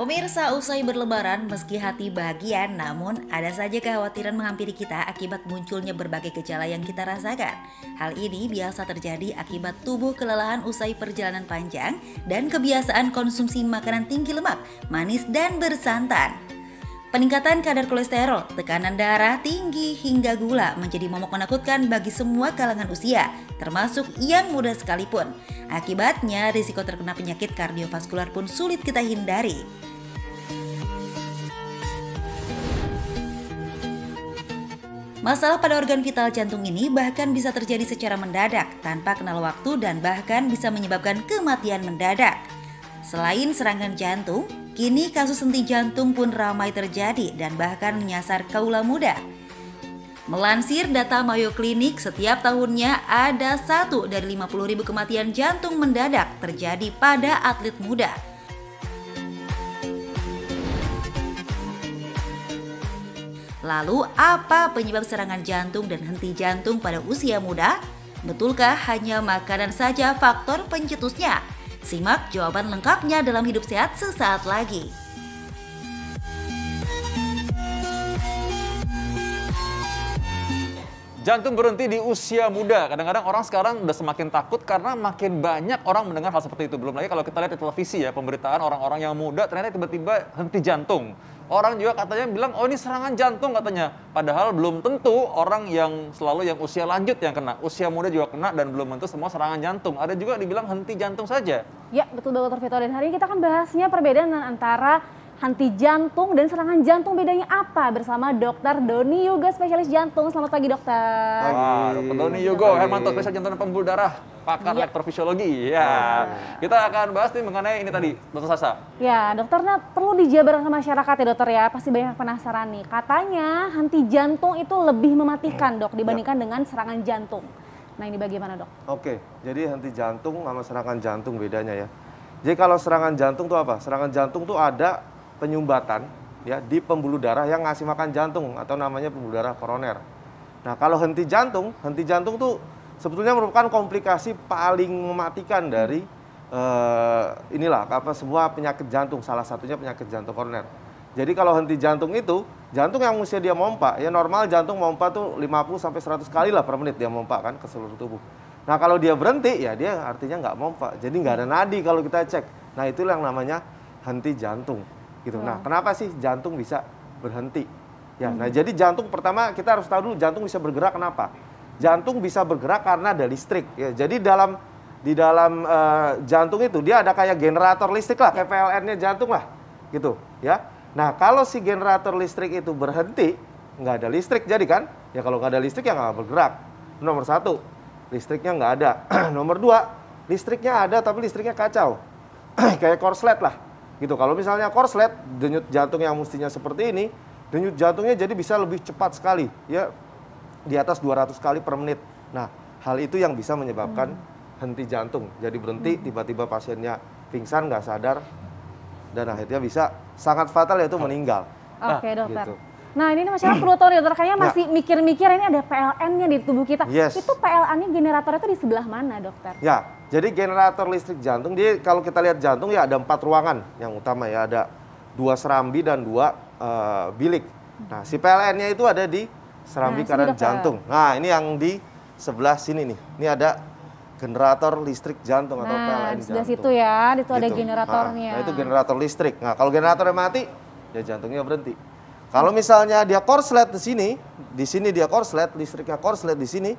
Pemirsa, usai berlebaran, meski hati bahagia, namun ada saja kekhawatiran menghampiri kita akibat munculnya berbagai gejala yang kita rasakan. Hal ini biasa terjadi akibat tubuh kelelahan usai perjalanan panjang dan kebiasaan konsumsi makanan tinggi lemak, manis, dan bersantan. Peningkatan kadar kolesterol, tekanan darah tinggi, hingga gula menjadi momok menakutkan bagi semua kalangan usia, termasuk yang muda sekalipun. Akibatnya, risiko terkena penyakit kardiovaskular pun sulit kita hindari. Masalah pada organ vital jantung ini bahkan bisa terjadi secara mendadak, tanpa kenal waktu dan bahkan bisa menyebabkan kematian mendadak. Selain serangan jantung, kini kasus henti jantung pun ramai terjadi dan bahkan menyasar kaula muda. Melansir data Mayo Clinic, setiap tahunnya ada 1 dari 50.000 kematian jantung mendadak terjadi pada atlet muda. Lalu, apa penyebab serangan jantung dan henti jantung pada usia muda? Betulkah hanya makanan saja faktor pencetusnya? Simak jawaban lengkapnya dalam Hidup Sehat sesaat lagi. Jantung berhenti di usia muda. Kadang-kadang orang sekarang udah semakin takut karena makin banyak orang mendengar hal seperti itu. Belum lagi kalau kita lihat di televisi ya, pemberitaan orang-orang yang muda ternyata tiba-tiba henti jantung. Orang juga katanya bilang, oh ini serangan jantung katanya. Padahal belum tentu orang yang selalu yang usia lanjut yang kena. Usia muda juga kena dan belum tentu semua serangan jantung. Ada juga dibilang henti jantung saja. Ya, betul banget Vito. Dan hari ini kita akan bahasnya perbedaan antara henti jantung dan serangan jantung, bedanya apa? Bersama Dr. Doni Yugo, spesialis jantung. Selamat pagi, dokter. Wah, Dr. Doni Yugo, Hermanto, spesialis jantung dan pembuluh darah, pakar elektrofisiologi. Ya, kita akan bahas nih mengenai ini tadi, Dr. Sasa. Ya, dokternya perlu dijabarkan ke masyarakat ya, dokter ya. Pasti banyak penasaran nih. Katanya henti jantung itu lebih mematikan, dok, dibandingkan dengan serangan jantung. Nah, ini bagaimana, dok? Oke, jadi henti jantung sama serangan jantung bedanya ya. Jadi kalau serangan jantung itu apa? Serangan jantung itu ada penyumbatan ya di pembuluh darah yang ngasih makan jantung atau namanya pembuluh darah koroner. Nah, kalau henti jantung tuh sebetulnya merupakan komplikasi paling mematikan dari semua penyakit jantung, salah satunya penyakit jantung koroner. Jadi kalau henti jantung itu, jantung yang usia dia mompa, ya normal jantung mompa tuh 50 sampai 100 kali lah per menit dia mompa kan ke seluruh tubuh. Nah, kalau dia berhenti ya dia artinya nggak mompa. Jadi nggak ada nadi kalau kita cek. Nah, itulah yang namanya henti jantung. Gitu. Nah, kenapa sih jantung bisa berhenti? Ya, nah jadi jantung pertama kita harus tahu dulu jantung bisa bergerak kenapa? Jantung bisa bergerak karena ada listrik. Ya, jadi di dalam jantung itu dia ada kayak generator listrik lah, kayak PLN-nya jantung lah, gitu. Ya. Nah, kalau si generator listrik itu berhenti, nggak ada listrik jadi kan? Ya kalau nggak ada listrik ya nggak bergerak. Nomor 1, listriknya nggak ada. Nomor 2, listriknya ada tapi listriknya kacau, kayak korslet lah. Gitu. Kalau misalnya korslet, denyut jantung yang mestinya seperti ini, denyut jantungnya jadi bisa lebih cepat sekali, ya di atas 200 kali per menit. Nah, hal itu yang bisa menyebabkan henti jantung. Jadi berhenti, tiba-tiba pasiennya pingsan, nggak sadar, dan akhirnya bisa sangat fatal yaitu meninggal. Oke, dokter. Gitu. Nah, ini masyarakat perlu tahu dokter, kayaknya masih mikir-mikir ini ada PLN-nya di tubuh kita. Yes. Itu PLN-nya generatornya itu di sebelah mana, dokter? Ya, jadi generator listrik jantung, dia kalau kita lihat jantung ya ada 4 ruangan yang utama ya, ada 2 serambi dan 2 bilik. Nah, si PLN-nya itu ada di serambi kanan jantung. Nah, ini yang di sebelah sini nih. Ini ada generator listrik jantung atau PLN jantung. Sebelah situ ya, itu ada generatornya. Nah, itu generator listrik. Nah, kalau generatornya mati, ya jantungnya berhenti. Kalau misalnya dia korslet di sini dia korslet, listriknya korslet di sini,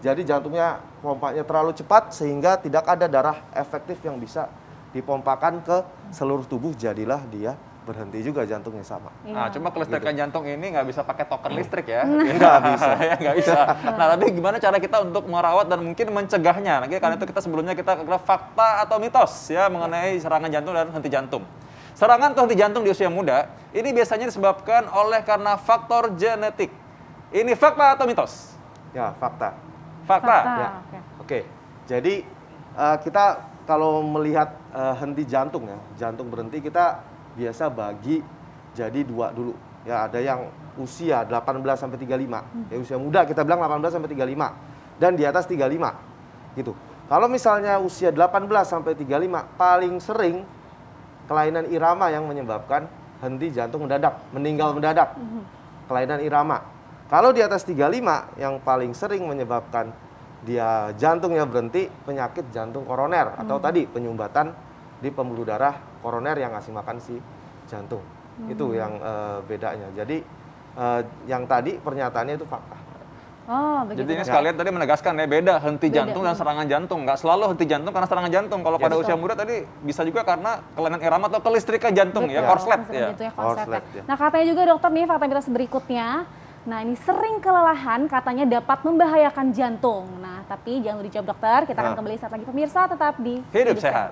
jadi jantungnya pompanya terlalu cepat sehingga tidak ada darah efektif yang bisa dipompakan ke seluruh tubuh, jadilah dia berhenti juga jantungnya sama. Nah, cuma kelistrikan jantung ini nggak bisa pakai token listrik ya. Nggak bisa. Ya, nggak bisa. Nah, tapi gimana cara kita untuk merawat dan mungkin mencegahnya? Nah, karena itu kita sebelumnya kita kira fakta atau mitos ya mengenai serangan jantung dan henti jantung. Serangan atau henti jantung di usia muda ini biasanya disebabkan oleh karena faktor genetik. Ini fakta atau mitos? Ya, fakta. Fakta. Ya. Oke. Jadi kita kalau melihat henti jantung ya, jantung berhenti kita biasa bagi jadi 2 dulu. Ya, ada yang usia 18 sampai 35. Ya, usia muda kita bilang 18 sampai 35 dan di atas 35. Gitu. Kalau misalnya usia 18 sampai 35 paling sering kelainan irama yang menyebabkan henti jantung mendadak, meninggal mendadak. Kelainan irama. Kalau di atas 35 yang paling sering menyebabkan dia jantungnya berhenti, penyakit jantung koroner atau tadi penyumbatan di pembuluh darah koroner yang ngasih makan si jantung. Itu yang bedanya. Jadi yang tadi pernyataannya itu fakta. Oh, begitu. Jadi ini Dok. sekalian tadi menegaskan ya, beda henti jantung dan serangan jantung. Nggak selalu henti jantung karena serangan jantung. Kalau pada usia muda tadi bisa juga karena kelainan irama atau kelistrikan jantung ya, Betul, korslet misalkan ya. jantungnya korslet Korslet, ya. ya. Nah katanya juga dokter nih fakta mitos berikutnya, nah ini sering kelelahan katanya dapat membahayakan jantung. Nah tapi jangan lupa dijawab dokter, kita akan kembali saat lagi pemirsa tetap di Hidup sehat.